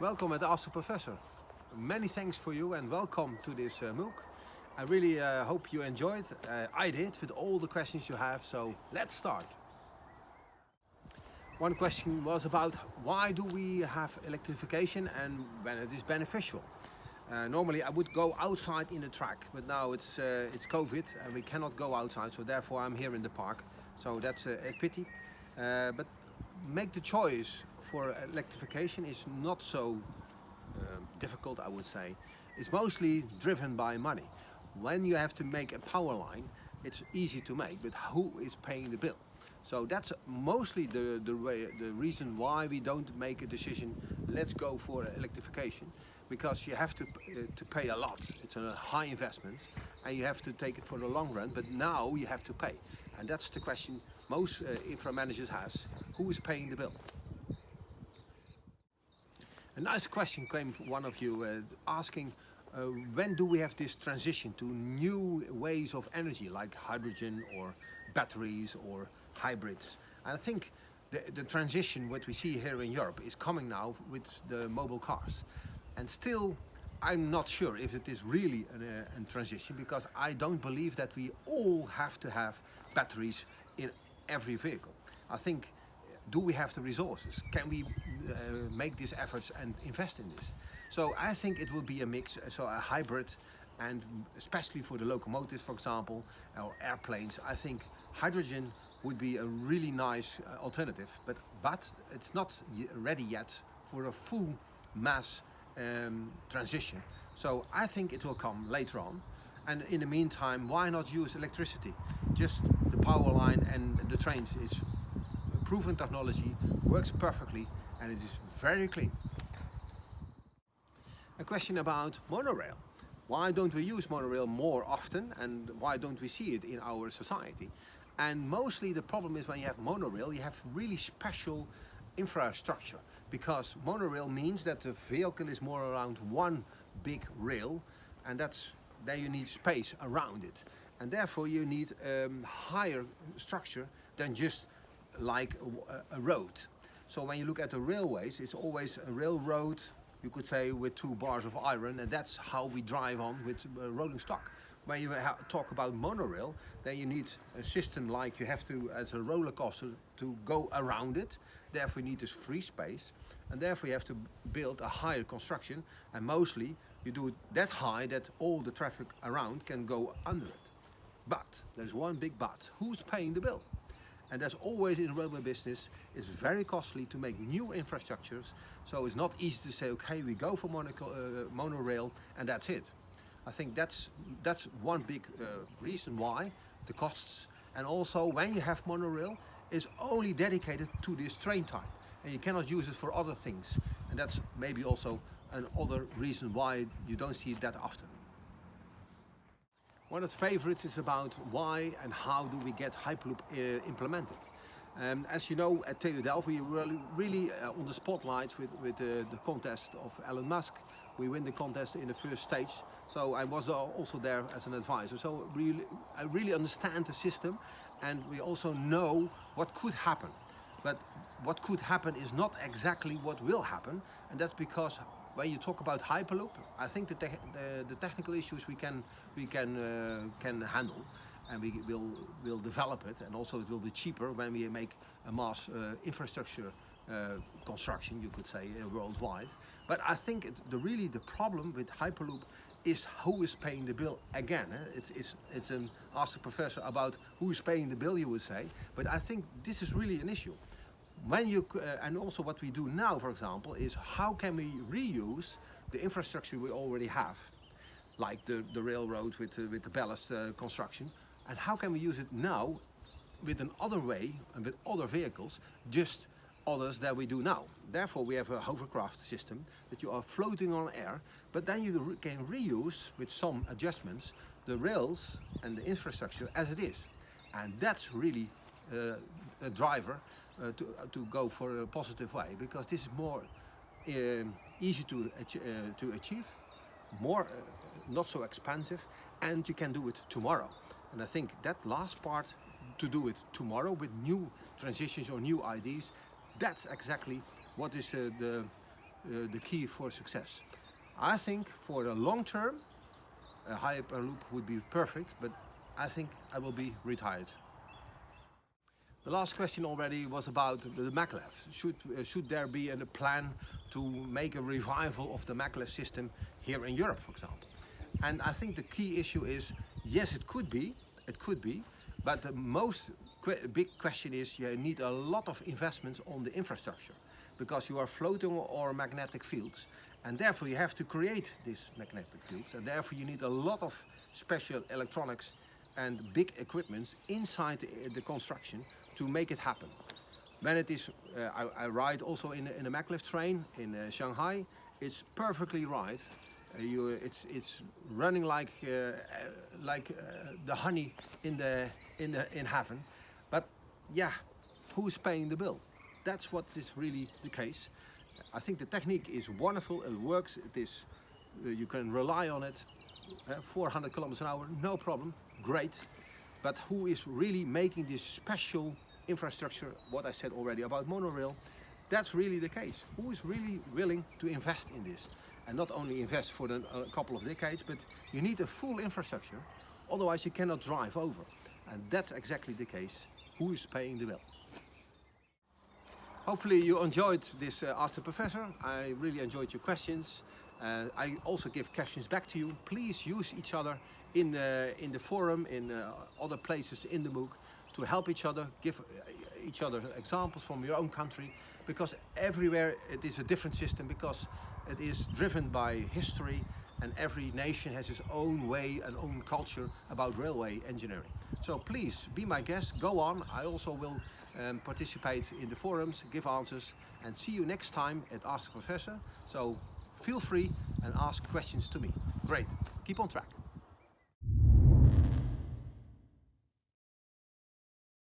Welcome at Ask the Professor. Many thanks for you and welcome to this MOOC. I really hope you enjoyed. I did, with all the questions you have, so let's start. One question was about why do we have electrification and when it is beneficial. Normally I would go outside in the track, but now it's COVID and we cannot go outside, so therefore I'm here in the park. So that's a pity. But make the choice for electrification is not so difficult, I would say. It's mostly driven by money. When you have to make a power line, it's easy to make, but who is paying the bill? So that's mostly the reason why we don't make a decision, let's go for electrification, because you have to pay a lot. It's a high investment and you have to take it for the long run, but now you have to pay. And that's the question most infra managers has, who is paying the bill? A nice question came from one of you asking when do we have this transition to new ways of energy like hydrogen or batteries or hybrids. And I think the transition what we see here in Europe is coming now with the mobile cars. And still I'm not sure if it is really a transition, because I don't believe that we all have to have batteries in every vehicle. I think, do we have the resources? Can we make these efforts and invest in this? So I think it will be a mix, so a hybrid, and especially for the locomotives, for example, or airplanes, I think hydrogen would be a really nice alternative, but it's not ready yet for a full mass transition. So I think it will come later on. And in the meantime, why not use electricity? Just the power line and the trains is proven technology, works perfectly, and it is very clean. A question about monorail. Why don't we use monorail more often, and why don't we see it in our society? And mostly the problem is when you have monorail, you have really special infrastructure, because monorail means that the vehicle is more around one big rail, and there you need space around it, and therefore you need higher structure than just like a road. So when you look at the railways, it's always a railroad, you could say, with 2 bars of iron, and that's how we drive on with rolling stock. When you talk about monorail, then you need a system like you have to, as a roller coaster, to go around it. Therefore you need this free space, and therefore you have to build a higher construction, and mostly you do it that high that all the traffic around can go under it. But there's one big but. Who's paying the bill? And that's always in the railway business. It's very costly to make new infrastructures, so it's not easy to say, okay, we go for monorail and that's it. I think that's one big reason why, the costs. And also when you have monorail, it's only dedicated to this train time, and you cannot use it for other things. And that's maybe also another reason why you don't see it that often. One of the favorites is about why and how do we get Hyperloop implemented. As you know, at TU Delft we were really on the spotlight with the contest of Elon Musk. We win the contest in the first stage, so I was also there as an advisor. So I really understand the system, and we also know what could happen. But what could happen is not exactly what will happen, and that's because when you talk about Hyperloop, I think the technical issues we can handle, and we will develop it, and also it will be cheaper when we make a mass infrastructure construction, you could say, worldwide. But I think really the problem with Hyperloop is who is paying the bill again. It's an Ask the Professor about who is paying the bill, you would say, but I think this is really an issue. And also what we do now, for example, is how can we reuse the infrastructure we already have, like the railroad with the ballast construction, and how can we use it now with another way and with other vehicles, just others that we do now. Therefore we have a hovercraft system that you are floating on air, but then you can reuse, with some adjustments, the rails and the infrastructure as it is. And that's really a driver to go for a positive way, because this is more easy to achieve, more not so expensive, and you can do it tomorrow. And I think that last part, to do it tomorrow with new transitions or new ideas, that's exactly what is the key for success. I think for the long term, a Hyperloop would be perfect, but I think I will be retired. The last question already was about the maglev. Should there be a plan to make a revival of the maglev system here in Europe, for example? And I think the key issue is, yes, it could be, but the most big question is you need a lot of investments on the infrastructure, because you are floating or magnetic fields, and therefore you have to create these magnetic fields, and therefore you need a lot of special electronics and big equipment inside the construction to make it happen. When it is, I ride also in a maglev train in Shanghai. It's perfectly right. It's running like the honey in heaven. But yeah, who's paying the bill? That's what is really the case. I think the technique is wonderful. It works. It is. You can rely on it. 400 kilometers an hour, no problem. Great. But who is really making this special infrastructure, what I said already about Monorail? That's really the case. Who is really willing to invest in this? And not only invest for a couple of decades, but you need a full infrastructure, otherwise you cannot drive over. And that's exactly the case. Who is paying the bill? Hopefully you enjoyed this Ask the Professor. I really enjoyed your questions. I also give questions back to you. Please use each other in the forum, in other places in the MOOC, to help each other, give each other examples from your own country, because everywhere it is a different system, because it is driven by history, and every nation has its own way and own culture about railway engineering. So please be my guest, go on. I also will participate in the forums, give answers, and see you next time at Ask the Professor. So feel free and ask questions to me. Great, keep on track.